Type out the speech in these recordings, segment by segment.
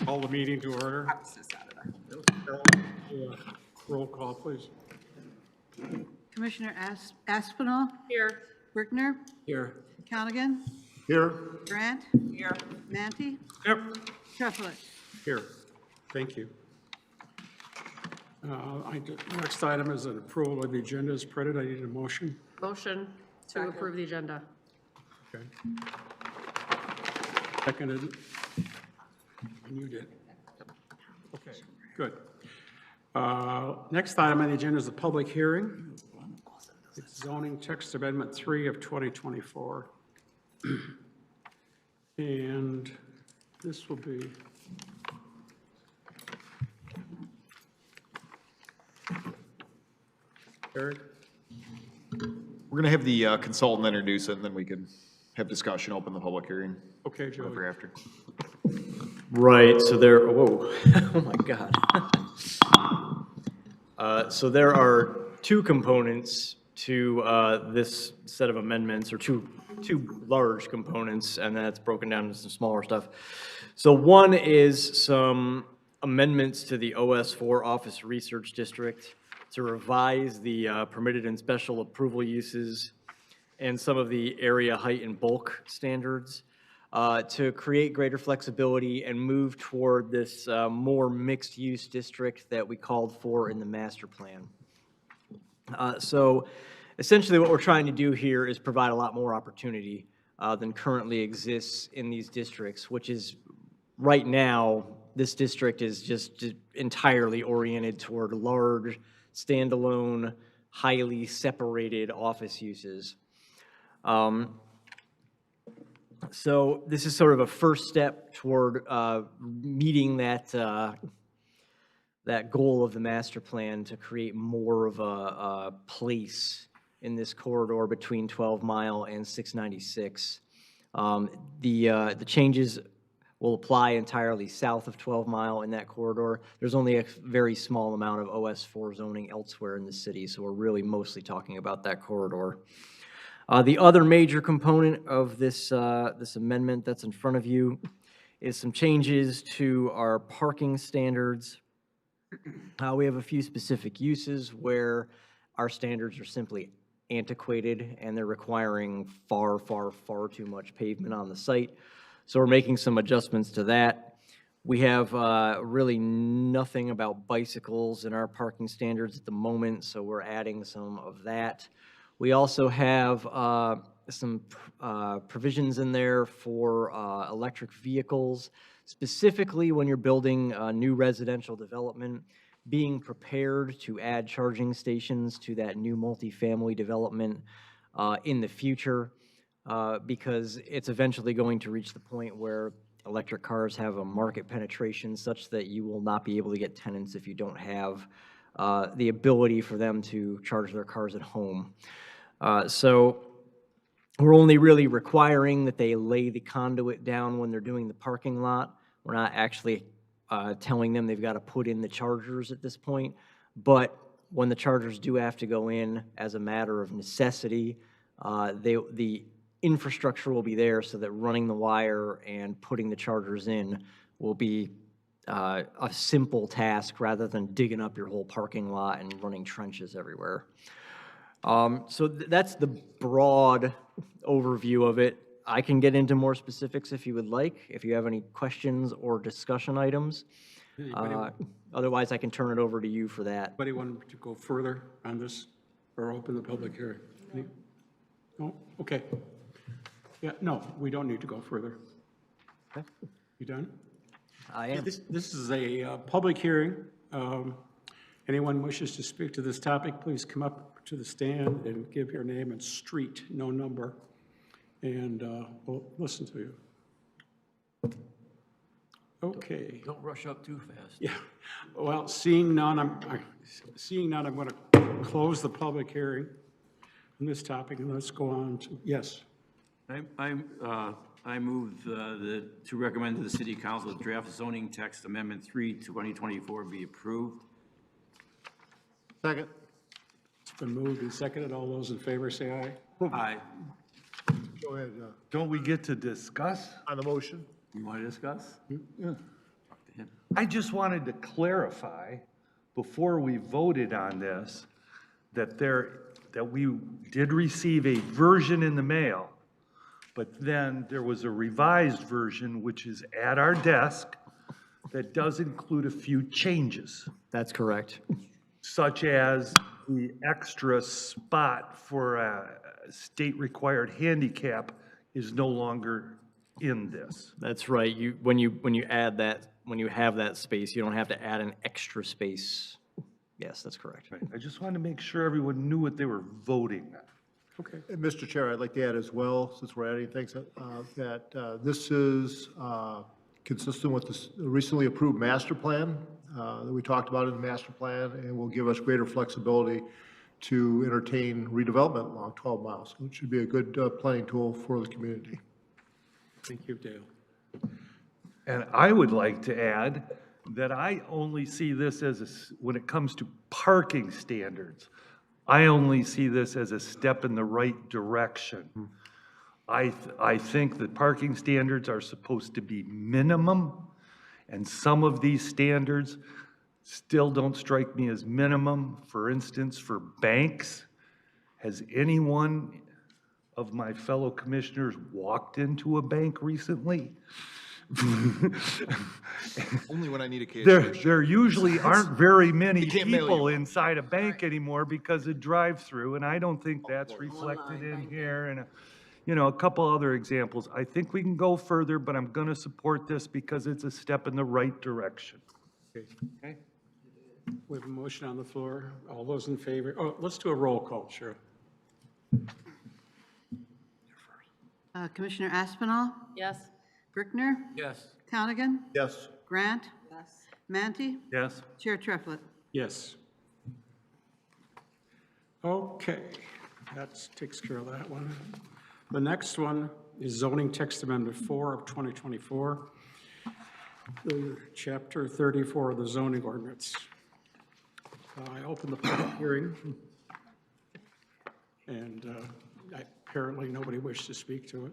Call the meeting to order. I'm so sad of that. Roll call, please. Commissioner Aspinall? Here. Brickner? Here. Callaghan? Here. Grant? Here. Manti? Yep. Treflet? Here. Thank you. Next item is an approval of the agenda as printed. I need a motion. Motion to approve the agenda. Okay. Seconded. And you did. Okay, good. Next item on the agenda is a public hearing. It's zoning text amendment 3 of 2024. And this will be Eric? We're going to have the consultant introduce it, and then we can have discussion, open the public hearing, Okay, Joey. whatever after. Right, so there, whoa, oh my God. So there are two components to this set of amendments, or two large components, and that's broken down into some smaller stuff. So one is some amendments to the OS4 Office Research District to revise the permitted and special approval uses and some of the area height and bulk standards to create greater flexibility and move toward this more mixed-use district that we called for in the master plan. So essentially what we're trying to do here is provide a lot more opportunity than currently exists in these districts, which is right now, this district is just entirely oriented toward large, standalone, highly separated office uses. So this is sort of a first step toward meeting that goal of the master plan to create more of a place in this corridor between 12 Mile and 696. The changes will apply entirely south of 12 Mile in that corridor. There's only a very small amount of OS4 zoning elsewhere in the city, so we're really mostly talking about that corridor. The other major component of this amendment that's in front of you is some changes to our parking standards. We have a few specific uses where our standards are simply antiquated and they're requiring far too much pavement on the site. So we're making some adjustments to that. We have really nothing about bicycles in our parking standards at the moment, so we're adding some of that. We also have some provisions in there for electric vehicles, specifically when you're building a new residential development, being prepared to add charging stations to that new multifamily development in the future, because it's eventually going to reach the point where electric cars have a market penetration such that you will not be able to get tenants if you don't have the ability for them to charge their cars at home. So we're only really requiring that they lay the conduit down when they're doing the parking lot. We're not actually telling them they've got to put in the chargers at this point. But when the chargers do have to go in as a matter of necessity, the infrastructure will be there so that running the wire and putting the chargers in will be a simple task rather than digging up your whole parking lot and running trenches everywhere. So that's the broad overview of it. I can get into more specifics if you would like, if you have any questions or discussion items. Otherwise, I can turn it over to you for that. Anybody want to go further on this or open the public hearing? No? Okay. Yeah, no, we don't need to go further. Okay. You done? I am. This is a public hearing. Anyone wishes to speak to this topic, please come up to the stand and give your name and street, no number, and we'll listen to you. Okay. Don't rush up too fast. Yeah. Well, seeing none, I'm going to close the public hearing on this topic, and let's go on to, yes. I move to recommend to the City Council that draft zoning text amendment 3 to 2024 be approved. Second. It's been moved and seconded. All those in favor say aye. Aye. Go ahead. Don't we get to discuss? On the motion? You want to discuss? Yeah. I just wanted to clarify, before we voted on this, that we did receive a version in the mail, but then there was a revised version, which is at our desk, that does include a few changes, That's correct. such as the extra spot for a state-required handicap is no longer in this. That's right. When you add that, when you have that space, you don't have to add an extra space. Yes, that's correct. I just wanted to make sure everyone knew what they were voting on. Okay. And Mr. Chair, I'd like to add as well, since we're adding things, that this is consistent with the recently approved master plan that we talked about in the master plan, and will give us greater flexibility to entertain redevelopment along 12 miles, which should be a good planning tool for the community. Thank you, Dale. And I would like to add that I only see this as, when it comes to parking standards, I only see this as a step in the right direction. I think that parking standards are supposed to be minimum, and some of these standards still don't strike me as minimum. For instance, for banks, has anyone of my fellow commissioners walked into a bank recently? Only when I need a cash. There usually aren't very many You can't mail people you. inside a bank anymore because of drive-through, and I don't think that's reflected in here, and, a couple other examples. I think we can go further, but I'm gonna support this because it's a step in the right direction. Okay. We have a motion on the floor. All those in favor, let's do a roll call, Cheryl. Commissioner Aspinall, Yes. Brickner, Yes. Conigan, Yes. Grant, Mantee, Yes? Chair Triplett. Yes. Okay, that takes care of that one. The next one is zoning text amendment 4 of 2024, chapter 34 of the zoning ordinance. I open the public hearing, and apparently nobody wished to speak to it.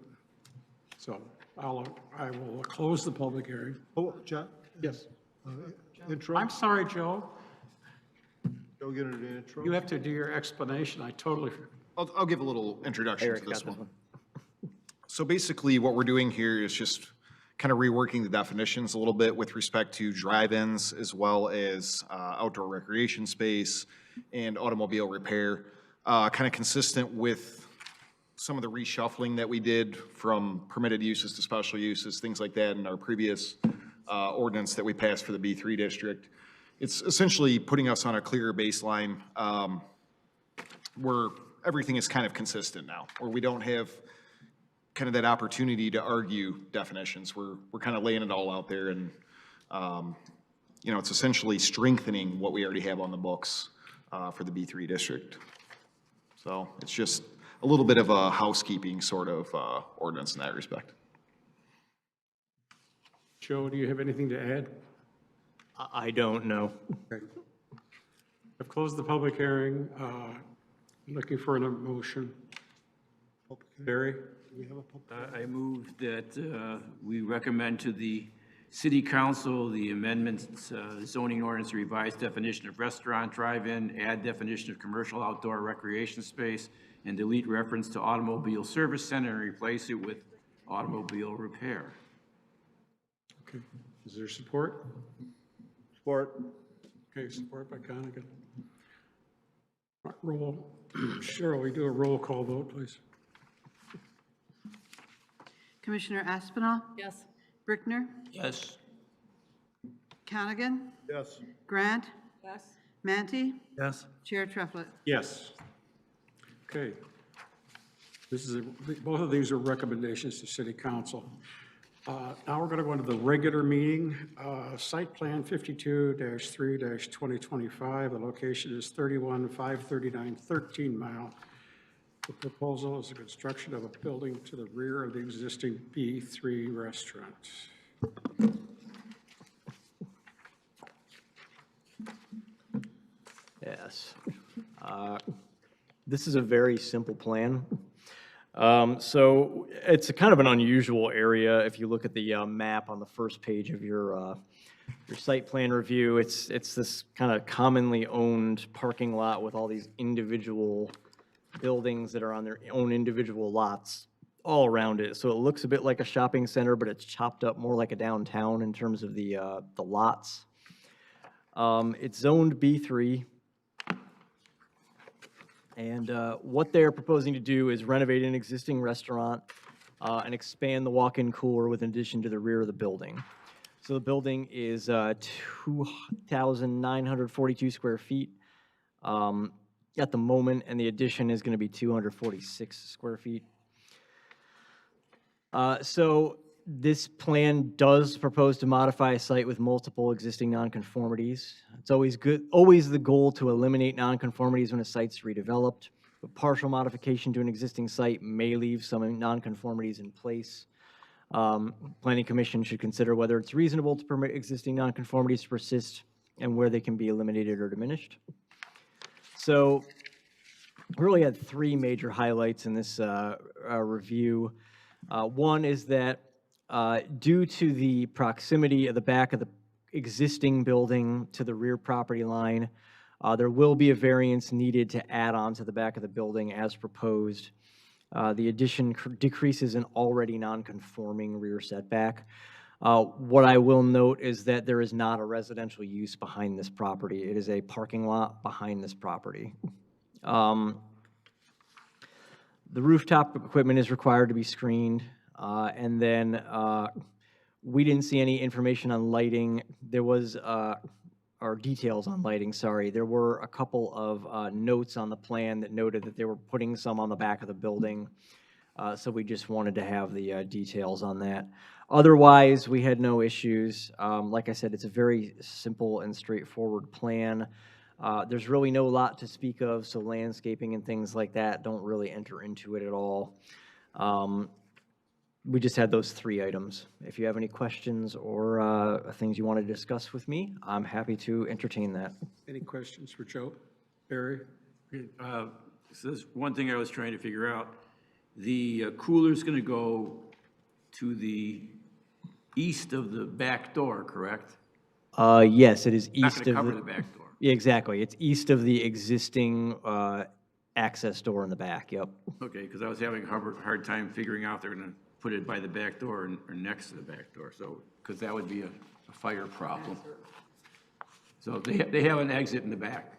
So I will close the public hearing. Oh, John? Yes. Intro? I'm sorry, Joe. Go get an intro. You have to do your explanation. I totally. I'll give a little introduction Eric to this got this one. one. So basically, what we're doing here is just kind of reworking the definitions a little bit with respect to drive-ins as well as outdoor recreation space and automobile repair, kind of consistent with some of the reshuffling that we did from permitted uses to special uses, things like that in our previous ordinance that we passed for the B3 district. It's essentially putting us on a clearer baseline where everything is kind of consistent now, where we don't have kind of that opportunity to argue definitions. We're kind of laying it all out there, and it's essentially strengthening what we already have on the books for the B3 district. So it's just a little bit of a housekeeping sort of ordinance in that respect. Joe, do you have anything to add? I don't know. Okay. I've closed the public hearing. Looking for an motion. Barry? I move that we recommend to the city council the amendments, zoning ordinance revised definition of restaurant, drive-in, add definition of commercial outdoor recreation space, and delete reference to automobile service center and replace it with automobile repair. Okay. Is there support? Support. Okay, support by Conigan. Roll. Cheryl, we do a roll call vote, please. Commissioner Aspinall, Yes. Brickner, Yes. Conigan, Yes. Grant, Yes. Mantee, Yes? Chair Triplett. Yes. Okay. Both of these are recommendations to city council. Now we're going to go into the regular meeting. Site plan 52-3-2025. The location is 31-539 13 Mile. The proposal is the construction of a building to the rear of the existing B3 restaurant. Yes. This is a very simple plan. So it's a kind of an unusual area. If you look at the map on the first page of your your site plan review. It's this kind of commonly owned parking lot with all these individual buildings that are on their own individual lots all around it. So it looks a bit like a shopping center, but it's chopped up more like a downtown in terms of the lots. It's zoned B3. And what they're proposing to do is renovate an existing restaurant and expand the walk-in cooler with an addition to the rear of the building. So the building is 2,942 square feet at the moment, and the addition is going to be 246 square feet. So this plan does propose to modify a site with multiple existing nonconformities. It's always the goal to eliminate nonconformities when a site's redeveloped. But partial modification to an existing site may leave some nonconformities in place. Planning Commission should consider whether it's reasonable to permit existing nonconformities to persist and where they can be eliminated or diminished. So we really had three major highlights in this review. One is that due to the proximity of the back of the existing building to the rear property line, there will be a variance needed to add on to the back of the building as proposed. The addition decreases an already non-conforming rear setback. What I will note is that there is not a residential use behind this property. It is a parking lot behind this property. The rooftop equipment is required to be screened. And then we didn't see any information on lighting. There was, or details on lighting, sorry. There were a couple of notes on the plan that noted that they were putting some on the back of the building. So we just wanted to have the details on that. Otherwise, we had no issues. Like I said, it's a very simple and straightforward plan. There's really no lot to speak of, so landscaping and things like that don't really enter into it at all. We just had those three items. If you have any questions or things you want to discuss with me, I'm happy to entertain that. Any questions for Joe? Barry? So there's one thing I was trying to figure out. The cooler's going to go to the east of the back door, correct? Yes, it is Not east going to of cover the back door. Yeah, exactly. It's east of the existing access door in the back, yep. Okay, because I was having a hard time figuring out they're going to put it by the back door or next to the back door, so, because that would be a fire problem. So they have an exit in the back.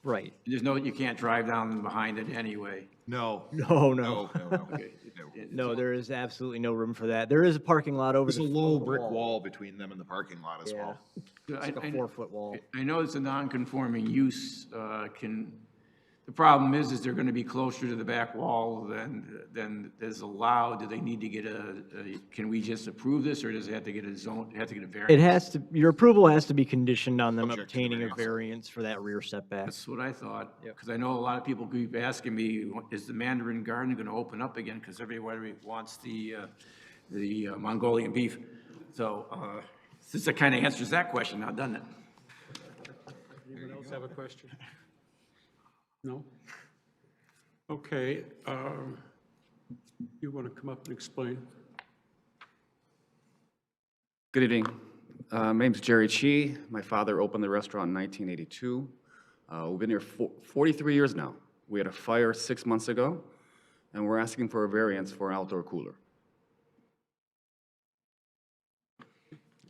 Right. There's no, you can't drive down behind it anyway. No. No. No. Okay. No, there is absolutely no room for that. There is a parking lot over There's the a low brick wall between them and the parking lot as Yeah, well. it's like a 4-foot wall. I know it's a non-conforming use, the problem is they're gonna be closer to the back wall than is allowed. Do they need to get can we just approve this, or does it have to get a variance? It has to, your approval has to be conditioned on them Subject to the obtaining a variance. variance for that rear setback. That's what I thought, because I know a lot of people keep asking me, is the Mandarin Garden gonna open up again? Because everybody wants the Mongolian beef. So, this kind of answers that question now, doesn't it? Anyone else have a question? No? Okay, you want to come up and explain? Good evening. My name's Jerry Chi. My father opened the restaurant in 1982. We've been here 43 years now. We had a fire 6 months ago, and we're asking for a variance for an outdoor cooler.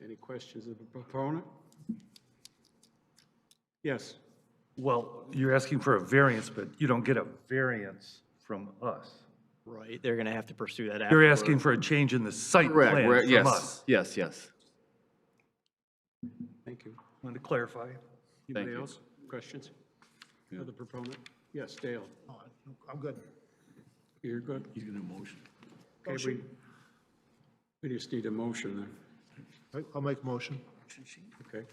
Any questions of the proponent? Yes. Well, you're asking for a variance, but you don't get a variance from us. Right, they're gonna have to pursue that You're afterward. asking for a change in the site plan from Yes, us. yes. Thank you. Want to clarify? Anybody you. else? Questions of the proponent? Yes, Dale. I'm good. You're good? He's gonna motion. Okay, we just need a motion then. I'll make a motion. Okay.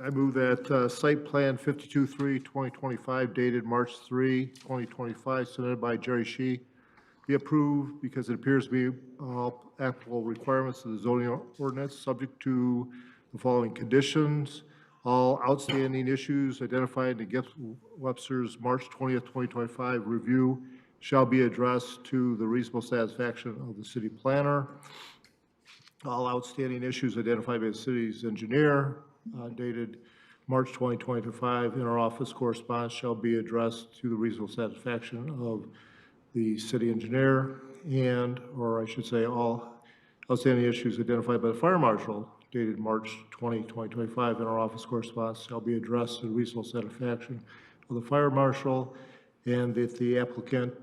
I move that site plan 52-3-2025 dated March 3, 2025, submitted by Jerry Shee, be approved because it appears to be all applicable requirements of the zoning ordinance, subject to the following conditions. All outstanding issues identified in the Webster's March 20th, 2025 review shall be addressed to the reasonable satisfaction of the city planner. all outstanding issues identified by the city's engineer, dated March 2025, in our office correspondence shall be addressed to the reasonable satisfaction of the city engineer, and, or I should say, all outstanding issues identified by the fire marshal dated March 2025, in our office correspondence shall be addressed to the reasonable satisfaction of the fire marshal, and that the applicant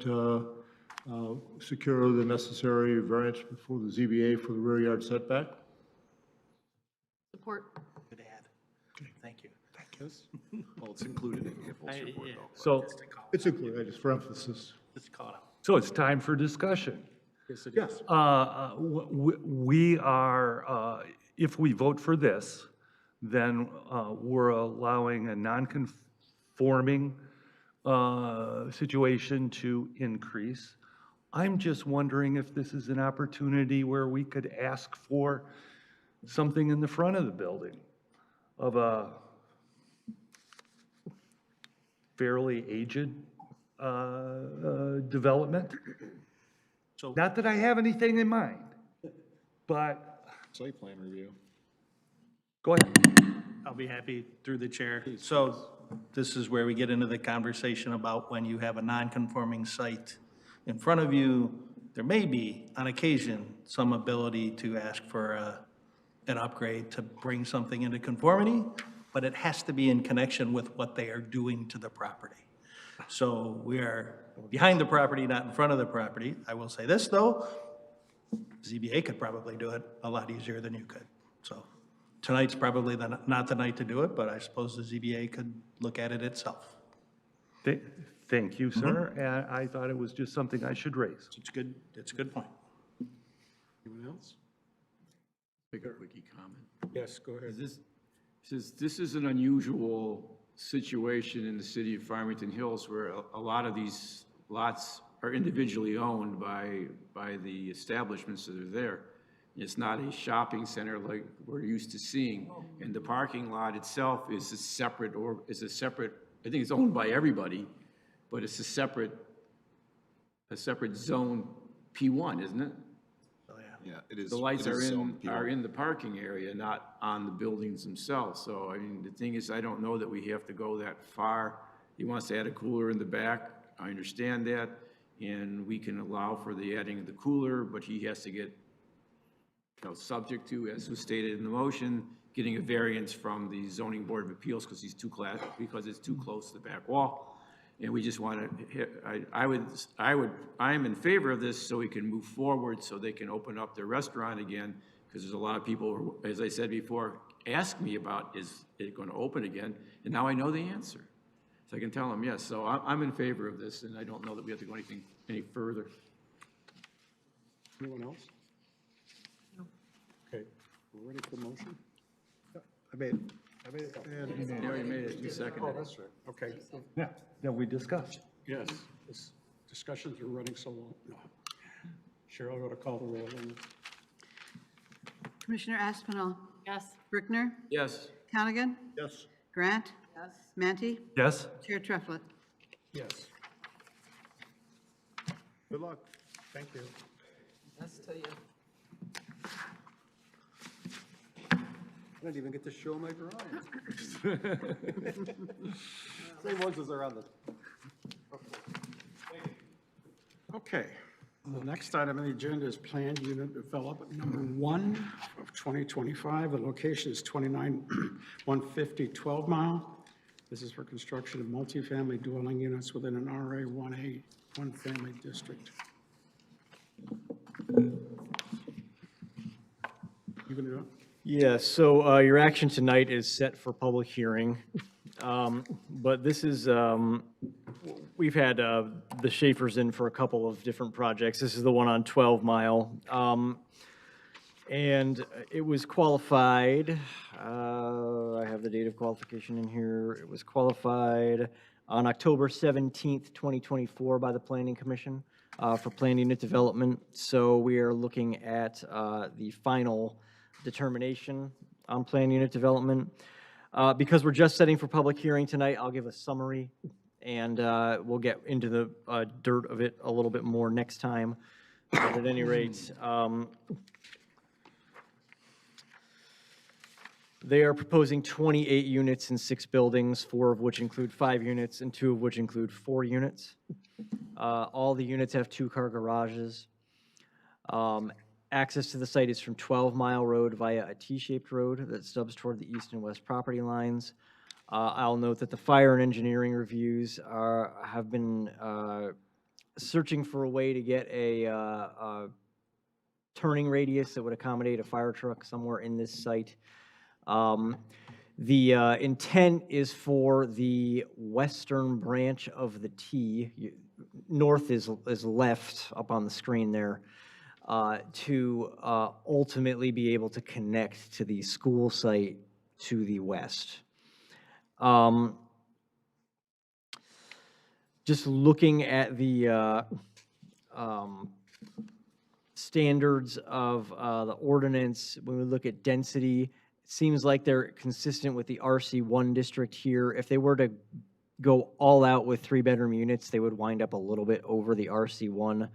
secure the necessary variance before the ZBA for the rear yard setback. Support. Good add. Thank you. Well, it's included in April's report, though. So, It's included, just for emphasis. It's caught up. so it's time for discussion. Yes, it Yes. is. We are, if we vote for this, then we're allowing a non-conforming situation to increase. I'm just wondering if this is an opportunity where we could ask for something in the front of the building of a fairly aged development. So- Not that I have anything in mind, but Site plan review. go ahead. I'll be happy through the chair. So this is where we get into the conversation about when you have a non-conforming site in front of you, there may be, on occasion, some ability to ask for an upgrade to bring something into conformity, but it has to be in connection with what they are doing to the property. So we are behind the property, not in front of the property. I will say this, though, ZBA could probably do it a lot easier than you could. So tonight's probably not the night to do it, but I suppose the ZBA could look at it itself. Thank you, sir. And I thought it was just something I should raise. It's a good point. Anyone else? Make a quickie comment. Yes, go ahead. This is an unusual situation in the city of Farmington Hills where a lot of these lots are individually owned by the establishments that are there. It's not a shopping center like we're used to seeing. And the parking lot itself is a separate, I think it's owned by everybody, but it's a separate zone P1, isn't it? Yeah, it is. The lights it is are zoned P1. in the parking area, not on the buildings themselves. So, I mean, the thing is, I don't know that we have to go that far. He wants to add a cooler in the back, I understand that, and we can allow for the adding of the cooler, but he has to get, subject to, as was stated in the motion, getting a variance from the zoning board of appeals because it's too close to the back wall. And we just want to, I'm in favor of this so we can move forward so they can open up their restaurant again, because there's a lot of people, as I said before, ask me about, is it going to open again? And now I know the answer. So I can tell them yes. So I'm in favor of this, and I don't know that we have to go any further. Anyone else? No. Okay, we're ready for the motion? I made it. You already made it, you seconded Oh, it. that's right, okay. Yeah, that we discussed. Yes, this discussions are running so long. No. Cheryl, go to call the roll. Commissioner Aspinall, Yes. Brickner, Yes. Conigan, Yes. Grant. Yes. Mantee, Yes? Chair Trefflet. Yes, Good luck. thank you. I didn't even get to show my drawings. Same ones as are on the. Okay, the next item on the agenda is planned unit development number 1 of 2025. The location is 29150 12 Mile. This is for construction of multifamily dwelling units within an RA 1A, one family district. You gonna do it? Yeah, so your action tonight is set for public hearing. But this is, we've had the Schaefer's in for a couple of different projects. This is the one on 12 Mile. And it was qualified, I have the date of qualification in here. It was qualified on October 17th, 2024 by the Planning Commission for planned unit development. So we are looking at the final determination on planned unit development. Because we're just setting for public hearing tonight, I'll give a summary, and we'll get into the dirt of it a little bit more next time. But at any rate, They are proposing 28 units in 6 buildings, 4 of which include 5 units and 2 of which include 4 units. All the units have 2-car garages. Access to the site is from 12 Mile Road via a T-shaped road that stubs toward the east and west property lines. I'll note that the fire and engineering reviews have been searching for a way to get a turning radius that would accommodate a fire truck somewhere in this site. The intent is for the western branch of the T, north is left up on the screen there, to ultimately be able to connect to the school site to the west. Just looking at the standards of the ordinance, when we look at density, it seems like they're consistent with the RC1 district here. If they were to go all out with 3-bedroom units, they would wind up a little bit over the RC1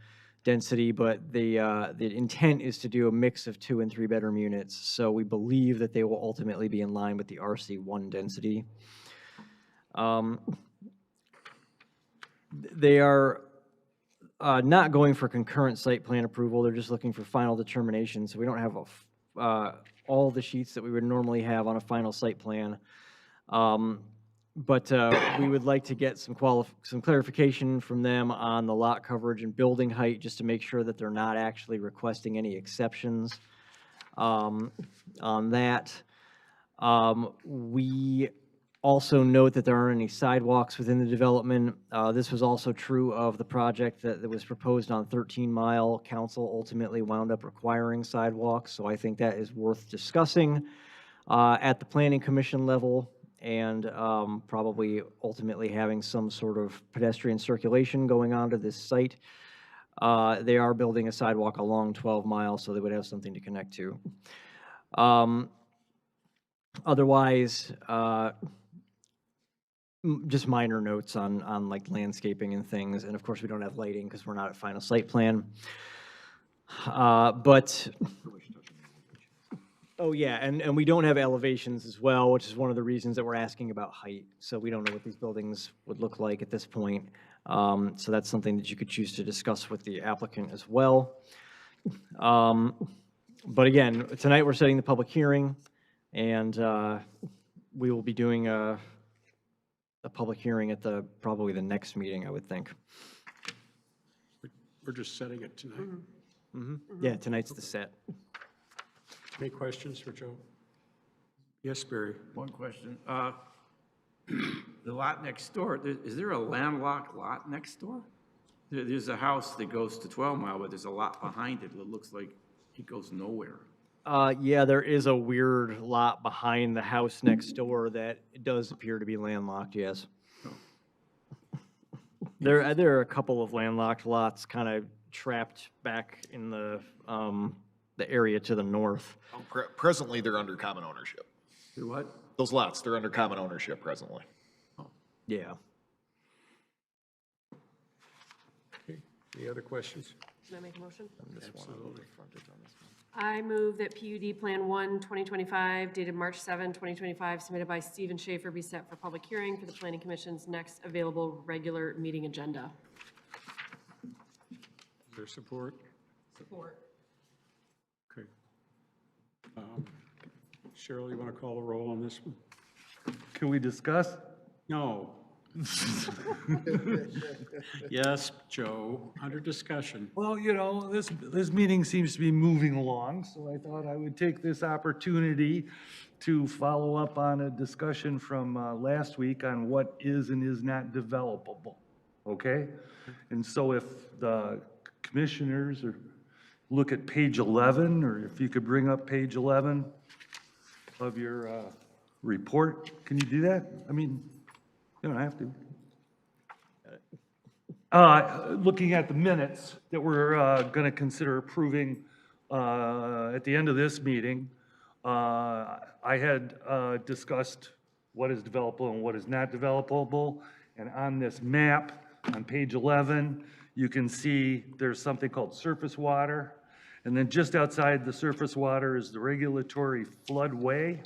density, but the intent is to do a mix of 2- and 3-bedroom units. So we believe that they will ultimately be in line with the RC1 density. They are not going for concurrent site plan approval. They're just looking for final determination. So we don't have all the sheets that we would normally have on a final site plan. But we would like to get some clarification from them on the lot coverage and building height, just to make sure that they're not actually requesting any exceptions on that. We also note that there aren't any sidewalks within the development. This was also true of the project that was proposed on 13 Mile. Council ultimately wound up requiring sidewalks, so I think that is worth discussing at the Planning Commission level, and probably ultimately having some sort of pedestrian circulation going on to this site. They are building a sidewalk along 12 Mile, so they would have something to connect to. Otherwise, just minor notes on like landscaping and things, and of course we don't have lighting because we're not at final site plan. Oh yeah, and we don't have elevations as well, which is one of the reasons that we're asking about height. So we don't know what these buildings would look like at this point. So that's something that you could choose to discuss with the applicant as well. But again, tonight we're setting the public hearing, and we will be doing a public hearing at probably the next meeting, I would think. We're just setting it tonight. Yeah, tonight's the set. Any questions for Joe? Yes, Barry? One question. The lot next door, is there a landlocked lot next door? There's a house that goes to 12 Mile, but there's a lot behind it that looks like it goes nowhere. Yeah, there is a weird lot behind the house next door that does appear to be landlocked, yes. There are a couple of landlocked lots kind of trapped back in the area to the north. Presently, they're under common ownership. Do what? Those lots, they're under common ownership presently. Yeah. Okay. Any other questions? Can I make a motion? Absolutely. I move that PUD Plan 1, 2025, dated March 7, 2025, submitted by Stephen Schaefer, be set for public hearing for the Planning Commission's next available regular meeting agenda. Is there support? Support. Okay. Cheryl, you want to call the roll on this one? Can we discuss? No. Yes, Joe, under discussion. Well, you know, this meeting seems to be moving along, so I thought I would take this opportunity to follow up on a discussion from last week on what is and is not developable, okay? And so if the commissioners look at page 11, or if you could bring up page 11 of your report, can you do that? I mean, you don't have to. Looking at the minutes that we're going to consider approving at the end of this meeting, I had discussed what is developable and what is not developable. And on this map, on page 11, you can see there's something called surface water. And then just outside the surface water is the regulatory floodway.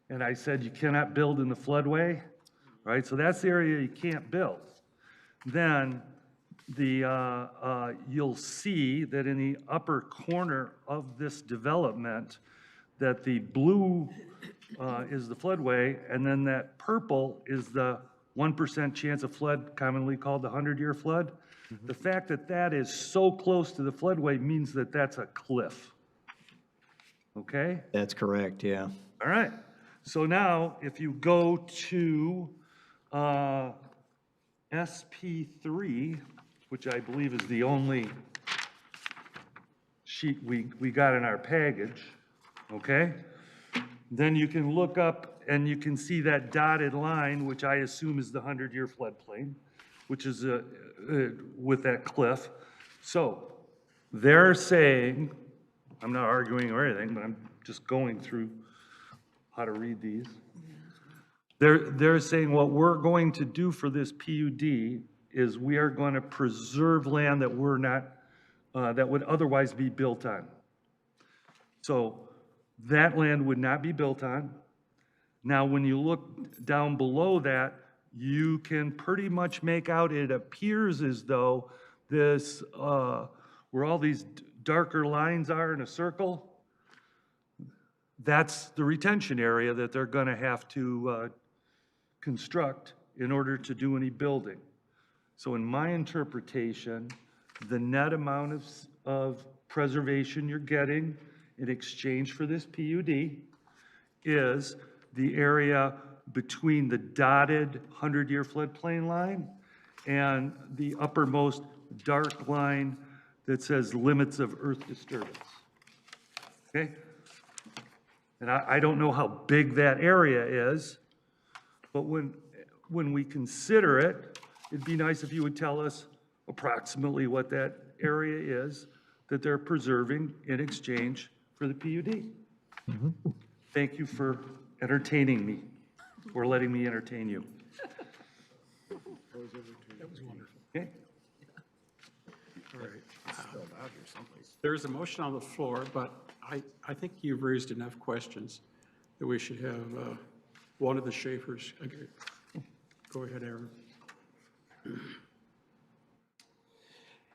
and I said you cannot build in the floodway, right? So that's the area you can't build. Then you'll see that in the upper corner of this development, that the blue is the floodway, and then that purple is the 1% chance of flood, commonly called the 100-year flood. The fact that that is so close to the floodway means that that's a cliff. Okay? That's correct, yeah. All right. So now, if you go to SP3, which I believe is the only sheet we got in our package, okay? Then you can look up and you can see that dotted line, which I assume is the 100-year floodplain, which is with that cliff. So they're saying, I'm not arguing or anything, but I'm just going through how to read these. They're saying what we're going to do for this PUD is we are going to preserve land that we're not, that would otherwise be built on. So that land would not be built on. Now, when you look down below that, you can pretty much make out, it appears as though this, where all these darker lines are in a circle, that's the retention area that they're going to have to construct in order to do any building. So in my interpretation, the net amount of preservation you're getting in exchange for this PUD is the area between the dotted 100-year floodplain line and the uppermost dark line that says limits of earth disturbance. Okay? And I don't know how big that area is, but when we consider it, it'd be nice if you would tell us approximately what that area is that they're preserving in exchange for the PUD. Thank you for entertaining me, or letting me entertain you. That was wonderful. Okay? All right. There's a motion on the floor, but I think you've raised enough questions that we should have one of the Schaefers. Okay. Go ahead, Aaron.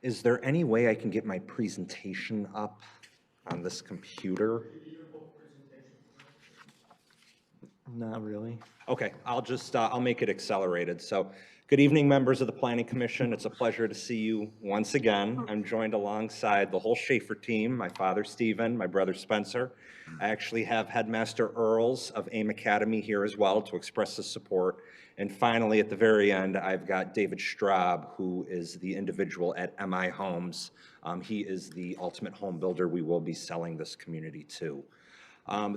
Is there any way I can get my presentation up on this computer? Not really. Okay, I'll make it accelerated. So, good evening, members of the Planning Commission. It's a pleasure to see you once again. I'm joined alongside the whole Schaefer team, my father, Stephen, my brother, Spencer. I actually have Headmaster Earls of AIM Academy here as well to express his support. And finally, at the very end, I've got David Straub, who is the individual at MI Homes. He is the ultimate home builder we will be selling this community to.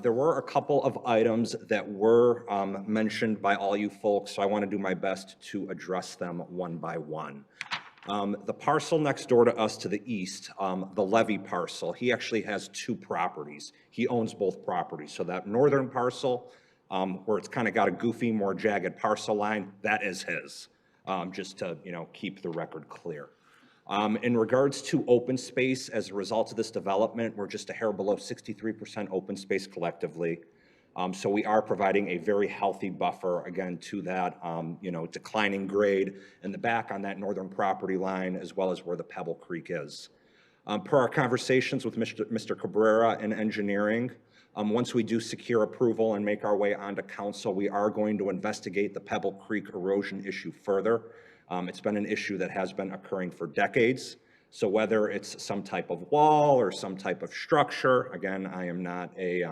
There were a couple of items that were mentioned by all you folks, so I want to do my best to address them one by one. The parcel next door to us to the east, the Levy parcel, he actually has two properties. He owns both properties. So that northern parcel, where it's kind of got a goofy, more jagged parcel line, that is his, just to, keep the record clear. In regards to open space, as a result of this development, we're just a hair below 63% open space collectively. So we are providing a very healthy buffer, again, to that, declining grade in the back on that northern property line, as well as where the Pebble Creek is. Per our conversations with Mr. Cabrera in engineering, once we do secure approval and make our way onto council, we are going to investigate the Pebble Creek erosion issue further. It's been an issue that has been occurring for decades. So whether it's some type of wall or some type of structure, again, I am not a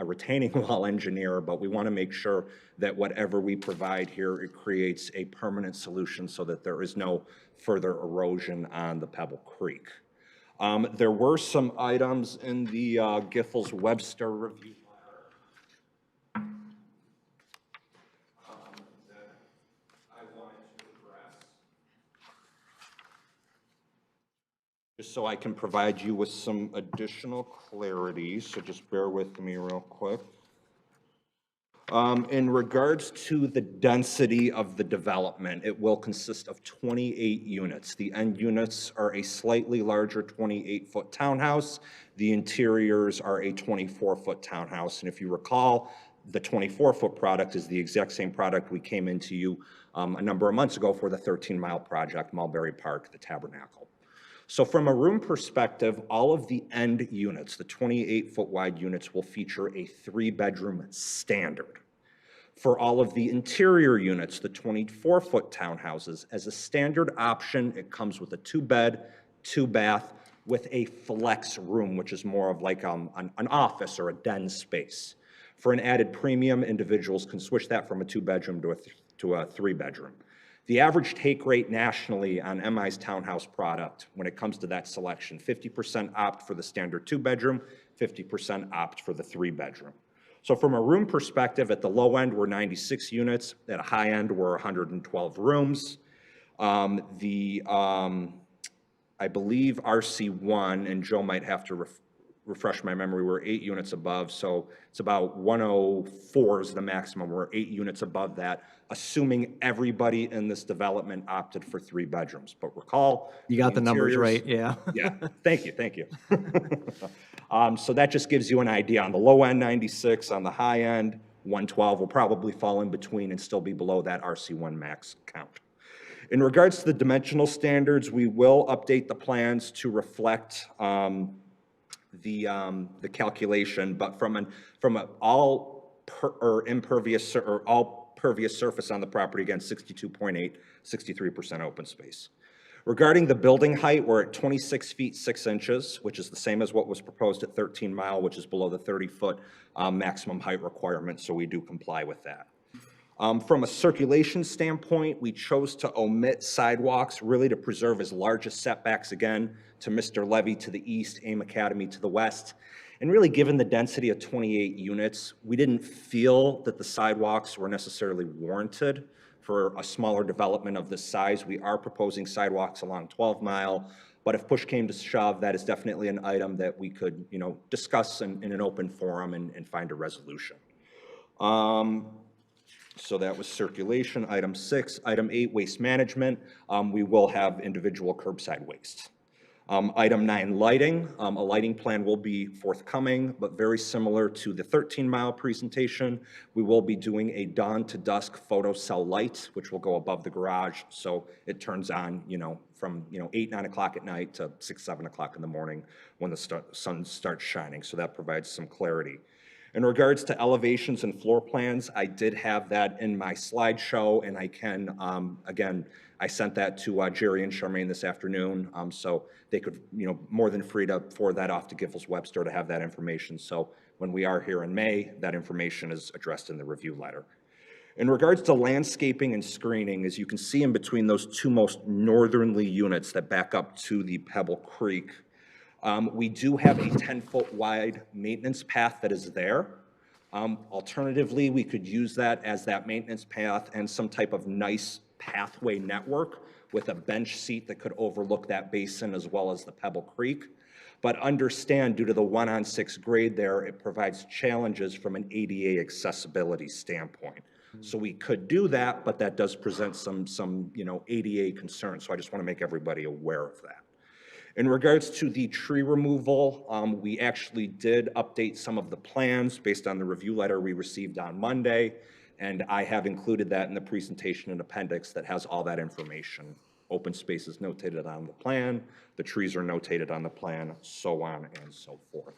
retaining wall engineer, but we want to make sure that whatever we provide here, it creates a permanent solution so that there is no further erosion on the Pebble Creek. There were some items in the Giffords-Webster review just so I can provide you with some additional clarity, so just bear with me real quick. In regards to the density of the development, it will consist of 28 units. The end units are a slightly larger 28-foot townhouse. The interiors are a 24-foot townhouse. And if you recall, the 24-foot product is the exact same product we came into you a number of months ago for the 13-mile project, Mulberry Park, the Tabernacle. So from a room perspective, all of the end units, the 28-foot wide units, will feature a 3-bedroom standard. For all of the interior units, the 24-foot townhouses, as a standard option, it comes with a 2-bed, 2-bath with a flex room, which is more of like an office or a den space. For an added premium, individuals can switch that from a 2-bedroom to a 3-bedroom. The average take rate nationally on MI's townhouse product, when it comes to that selection, 50% opt for the standard 2-bedroom, 50% opt for the 3-bedroom. So from a room perspective, at the low end, we're 96 units. At a high end, we're 112 rooms. I believe RC1, and Joe might have to refresh my memory, we're 8 units above, so it's about 104 is the maximum. We're 8 units above that, assuming everybody in this development opted for 3 bedrooms. But recall, You got the numbers right, yeah. yeah, thank you. So that just gives you an idea. On the low end, 96. On the high end, 112 will probably fall in between and still be below that RC1 max count. In regards to the dimensional standards, we will update the plans to reflect the calculation, but from all pervious surface on the property, again, 62.8, 63% open space. Regarding the building height, we're at 26 feet 6 inches, which is the same as what was proposed at 13 Mile, which is below the 30-foot maximum height requirement, so we do comply with that. From a circulation standpoint, we chose to omit sidewalks, really to preserve as large as setbacks, again, to Mr. Levy to the east, AIM Academy to the west. And really, given the density of 28 units, we didn't feel that the sidewalks were necessarily warranted for a smaller development of this size. We are proposing sidewalks along 12 Mile, but if push came to shove, that is definitely an item that we could, discuss in an open forum and find a resolution. So that was circulation. Item 6. Item 8, waste management. We will have individual curbside waste. Item 9, lighting. A lighting plan will be forthcoming, but very similar to the 13 Mile presentation. We will be doing a dawn to dusk photo cell light, which will go above the garage, so it turns on, from 8, 9 o'clock at night to 6, 7 o'clock in the morning when the sun starts shining. So that provides some clarity. In regards to elevations and floor plans, I did have that in my slideshow, and I can, again, I sent that to Jerry and Charmaine this afternoon, so they could, more than free to forward that off to Giffords Webster to have that information. So when we are here in May, that information is addressed in the review letter. In regards to landscaping and screening, as you can see in between those 2 most northerly units that back up to the Pebble Creek, we do have a 10-foot wide maintenance path that is there. Alternatively, we could use that as that maintenance path and some type of nice pathway network with a bench seat that could overlook that basin as well as the Pebble Creek. But understand, due to the 1-on-6 grade there, it provides challenges from an ADA accessibility standpoint. So we could do that, but that does present some ADA concerns. So I just want to make everybody aware of that. In regards to the tree removal, we actually did update some of the plans based on the review letter we received on Monday, and I have included that in the presentation and appendix that has all that information. Open space is notated on the plan, the trees are notated on the plan, so on and so forth.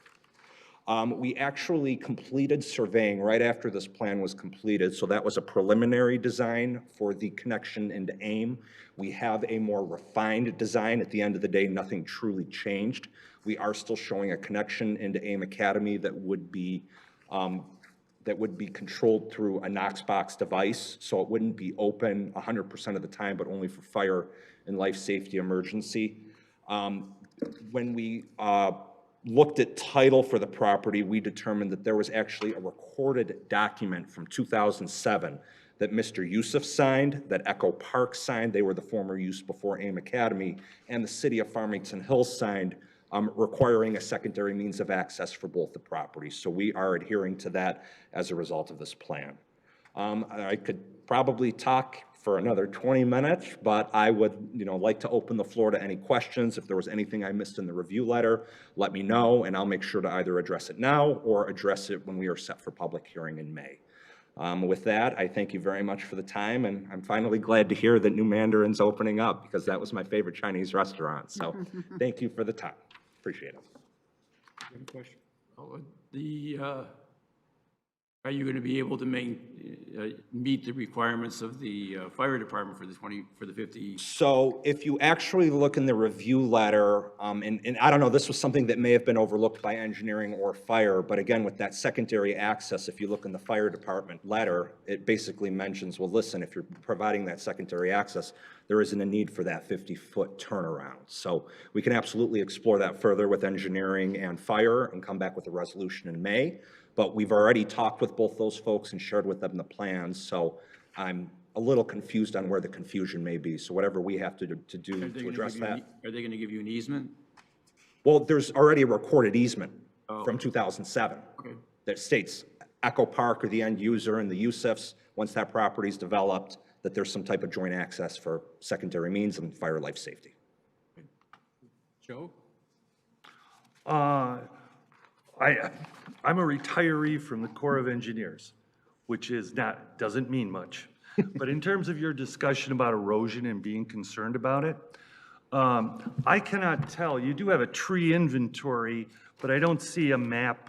We actually completed surveying right after this plan was completed, so that was a preliminary design for the connection into AIM. We have a more refined design. At the end of the day, nothing truly changed. We are still showing a connection into AIM Academy that would be controlled through a Knox box device, so it wouldn't be open 100% of the time, but only for fire and life safety emergency. When we looked at title for the property, we determined that there was actually a recorded document from 2007 that Mr. Youssef signed, that Echo Park signed, they were the former use before AIM Academy, and the city of Farmington Hills signed requiring a secondary means of access for both the properties. So we are adhering to that as a result of this plan. I could probably talk for another 20 minutes, but I would, like to open the floor to any questions. If there was anything I missed in the review letter, let me know, and I'll make sure to either address it now or address it when we are set for public hearing in May. With that, I thank you very much for the time, and I'm finally glad to hear that New Mandarin's opening up, because that was my favorite Chinese restaurant. So thank you for the time. Appreciate it. Any question? Are you going to be able to meet the requirements of the fire department for the 50? So if you actually look in the review letter, and I don't know, this was something that may have been overlooked by engineering or fire, but again, with that secondary access, if you look in the fire department letter, it basically mentions, well, listen, if you're providing that secondary access, there isn't a need for that 50-foot turnaround. So we can absolutely explore that further with engineering and fire and come back with a resolution in May. But we've already talked with both those folks and shared with them the plans, so I'm a little confused on where the confusion may be. So whatever we have to do to address that. Are they going to give you an easement? Well, there's already a recorded easement from 2007 that states Echo Park or the end user and the USIFs, once that property is developed, that there's some type of joint access for secondary means and fire life safety. Joe? I'm a retiree from the Corps of Engineers, which doesn't mean much. But in terms of your discussion about erosion and being concerned about it, I cannot tell. You do have a tree inventory, but I don't see a map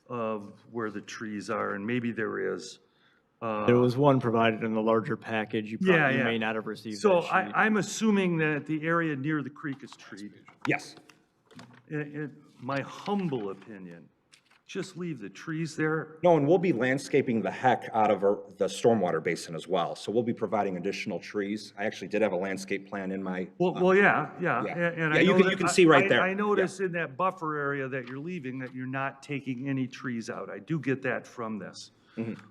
of where the trees are, and maybe there is. There was one provided in the larger package. You may not have received So that sheet. I'm assuming that the area near the creek is treed. Yes. In my humble opinion, just leave the trees there. No, and we'll be landscaping the heck out of the stormwater basin as well. So we'll be providing additional trees. I actually did have a landscape plan in my. Well, yeah. Yeah. And Yeah, I you know can- you can see right there. I notice in that buffer area that you're leaving that you're not taking any trees out. I do get that from this.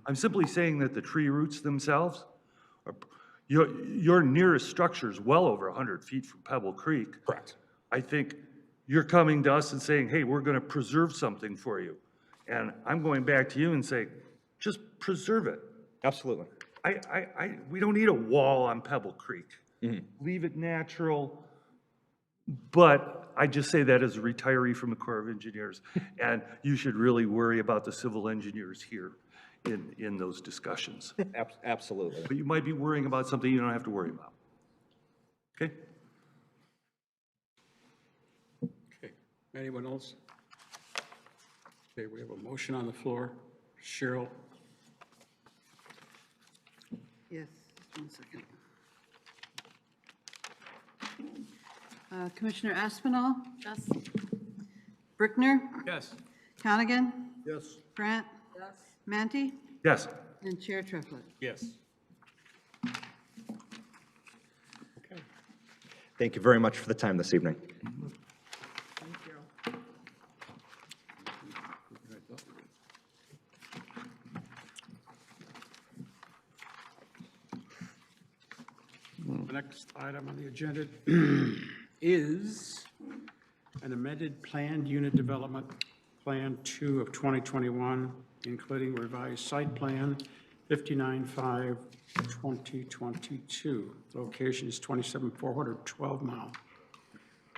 I'm simply saying that the tree roots themselves, your nearest structure is well over 100 feet from Pebble Creek. Correct. I think you're coming to us and saying, hey, we're going to preserve something for you. And I'm going back to you and saying, just preserve it. Absolutely. We don't need a wall on Pebble Creek. Leave it natural. But I just say that as a retiree from the Corps of Engineers. And you should really worry about the civil engineers here in those discussions. Absolutely. But you might be worrying about something you don't have to worry about. Okay? Okay. Anyone else? Okay, we have a motion on the floor. Cheryl? Yes, just 1 second. Commissioner Aspinall? Yes. Brickner? Yes. Conigan? Yes. Grant? Yes. Manti? Yes. And Chair Triplett. Yes. Okay. Thank you very much for the time this evening. The next item on the agenda is an amended planned unit development, Plan 2 of 2021, including revised site plan 59-5-2022. Location is 27412 Mile.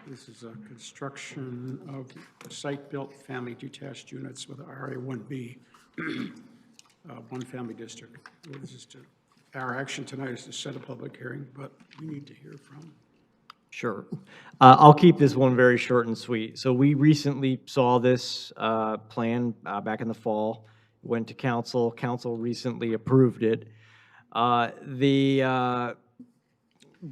This is a construction of site-built family detached units with RA1B, one family district. This is our action tonight is to set a public hearing, but we need to hear from. Sure. I'll keep this one very short and sweet. So we recently saw this plan back in the fall, went to council. Council recently approved it. The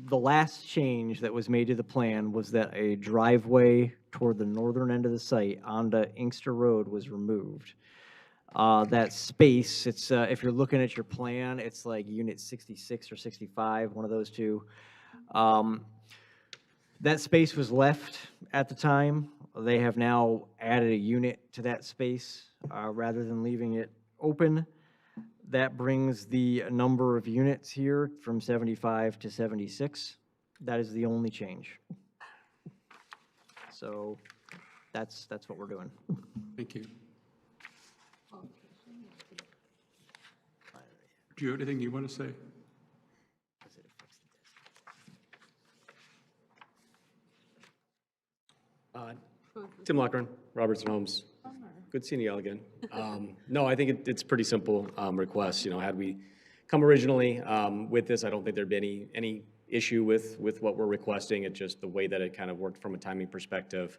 last change that was made to the plan was that a driveway toward the northern end of the site onto Inkster Road was removed. That space, it's if you're looking at your plan, it's like unit 66 or 65, one of those two. That space was left at the time. They have now added a unit to that space rather than leaving it open. That brings the number of units here from 75 to 76. That is the only change. So that's what we're doing. Thank you. Do you have anything you want to say? Tim Lochran, Robertson Homes. Good seeing you all again. No, I think it's pretty simple request. You know, had we come originally with this, I don't think there'd be any issue with what we're requesting. It's just the way that it kind of worked from a timing perspective.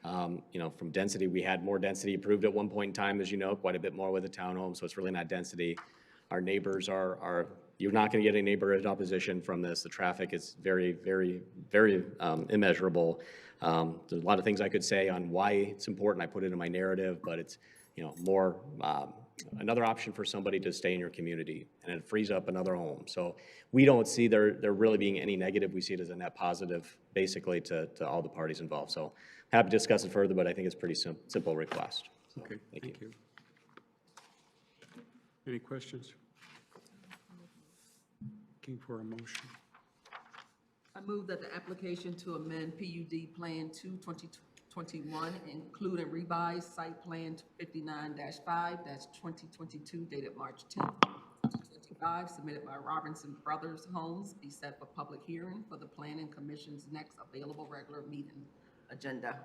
You know, from density, we had more density approved at one point in time, as you know, quite a bit more with the townhome, so it's really not density. Our neighbors are you're not going to get any neighborhood opposition from this. The traffic is very, very, very immeasurable. There's a lot of things I could say on why it's important. I put it in my narrative, but it's, you know, more another option for somebody to stay in your community, and it frees up another home. So we don't see there really being any negative. We see it as a net positive, basically, to all the parties involved. So happy to discuss it further, but I think it's a pretty simple request. So, Okay, thank you. Any questions? Looking for a motion. I move that the application to amend PUD Plan 2, 2021, including revised site plan 59-5-2022 dated March 10, 2025, submitted by Robinson Brothers Homes, be set for public hearing for the Planning Commission's next available regular meeting agenda.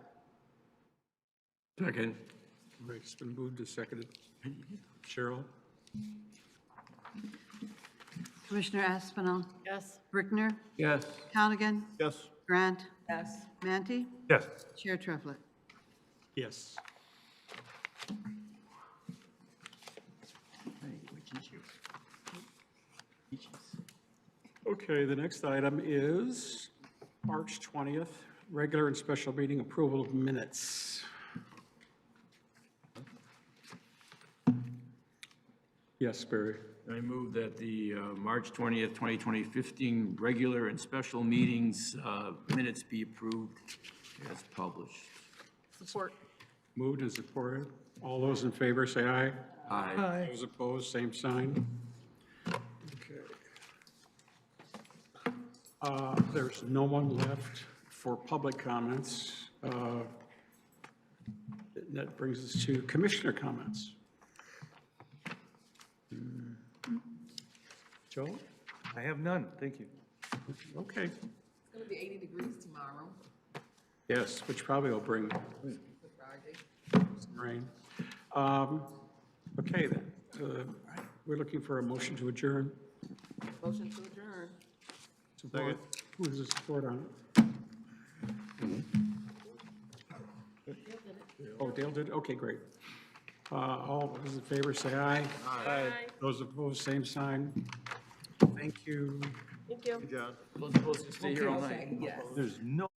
Second. Right, it's been moved and seconded. Cheryl? Commissioner Aspinall? Yes. Brickner? Yes. Conigan? Yes. Grant? Yes. Mantey? Yes. Chair Triplett. Yes. Okay, the next item is March 20th, regular and special meeting approval of minutes. Yes, Barry. I move that the March 20th, 2015 regular and special meetings minutes be approved as published. Support. Moved and supported. All those in favor say aye. Aye. Those opposed, same sign. Okay. There's no one left for public comments. That brings us to commissioner comments. Joe? I have none, thank you. Okay. It's going to be 80 degrees tomorrow, Yes, which probably will bring Friday. some rain. Okay, then. We're looking for a motion to adjourn. Motion to adjourn. Support. Who is the support on it? Oh, Dale did? Okay, great. All those in favor say aye. Aye. Those opposed, same sign. Thank you. Thank you. John. We're supposed to stay here all night. Yes. There's no